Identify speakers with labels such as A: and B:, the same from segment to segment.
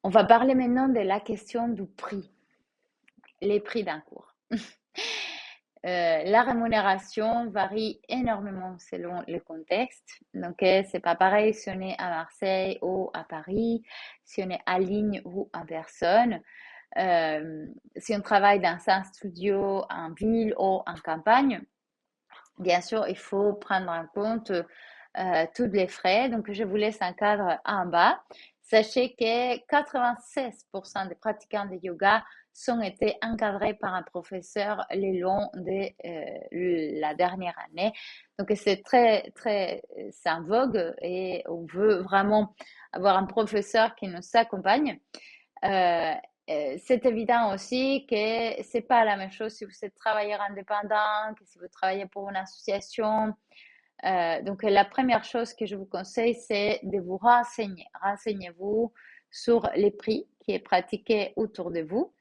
A: On va parler maintenant de la question du prix, les prix d'un cours. La rémunération varie énormément selon le contexte. Donc, c'est pas pareil si on est à Marseille ou à Paris, si on est en ligne ou en personne. Si on travaille dans un studio en ville ou en campagne, bien sûr, il faut prendre en compte tous les frais. Donc, je vous laisse un cadre en bas. Sachez que 96% des pratiquants de yoga sont été encadrés par un professeur le long de la dernière année. Donc, c'est c'est en vogue et on veut vraiment avoir un professeur qui nous accompagne. Euh, c'est évident aussi que c'est pas la même chose si vous êtes travailleur indépendant, que si vous travaillez pour une association. Donc, la première chose que je vous conseille, c'est de vous renseigner. Renseignez-vous sur les prix qui est pratiqué autour de vous.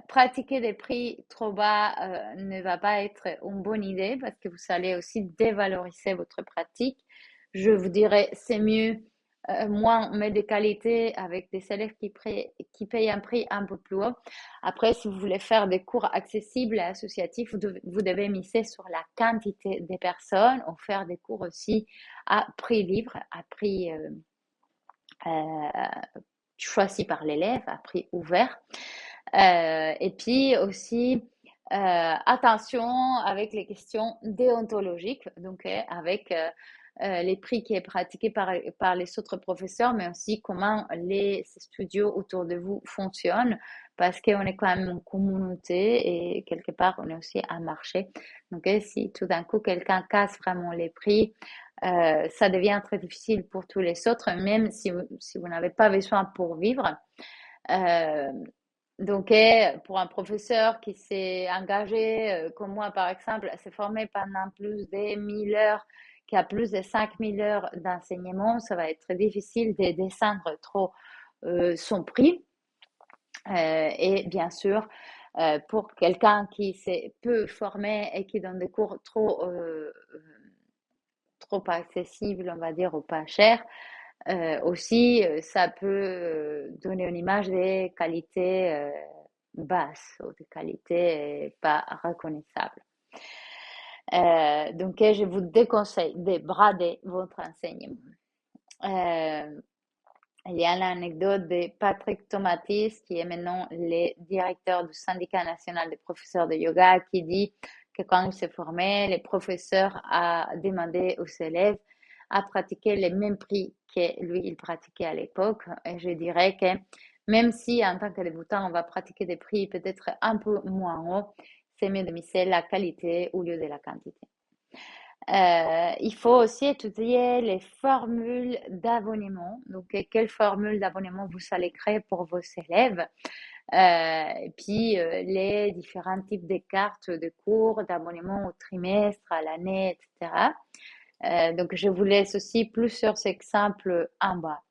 A: Pratiquer des prix trop bas ne va pas être une bonne idée parce que vous allez aussi dévaloriser votre pratique. Je vous dirais, c'est mieux moins mais de qualité avec des élèves qui payent un prix un peu plus haut. Après, si vous voulez faire des cours accessibles et associatifs, vous devez miser sur la quantité des personnes ou faire des cours aussi à prix libre, à prix choisi par l'élève, à prix ouvert. Et puis aussi, attention avec les questions déontologiques, donc avec les prix qui est pratiqué par les autres professeurs, mais aussi comment les studios autour de vous fonctionnent, parce qu'on est quand même une communauté et quelque part on est aussi un marché. Donc si tout d'un coup quelqu'un casse vraiment les prix, ça devient très difficile pour tous les autres, même si vous n'avez pas besoin pour vivre. Euh, donc, pour un professeur qui s'est engagé, comme moi par exemple, à se former pendant plus de 1000 heures, qui a plus de 5000 heures d'enseignement, ça va être très difficile de descendre trop son prix. Et bien sûr, pour quelqu'un qui s'est peu formé et qui donne des cours trop accessibles, on va dire, ou pas chers, aussi, ça peut donner une image de qualité basse ou de qualité pas reconnaissable. Donc, je vous déconseille de brader votre enseignement. Euh, il y a l'anecdote de Patrick Tomatis, qui est maintenant le directeur du syndicat national des professeurs de yoga, qui dit que quand il s'est formé, les professeurs a demandé aux élèves à pratiquer les mêmes prix que lui, il pratiquait à l'époque. Et je dirais que même si en tant que débutant, on va pratiquer des prix peut-être un peu moins hauts, c'est mieux de miser la qualité au lieu de la quantité. Il faut aussi étudier les formules d'abonnement. Donc, quelle formule d'abonnement vous allez créer pour vos élèves. Et puis, les différents types de cartes de cours, d'abonnement au trimestre, à l'année, etc. Donc, je vous laisse aussi plusieurs exemples en bas.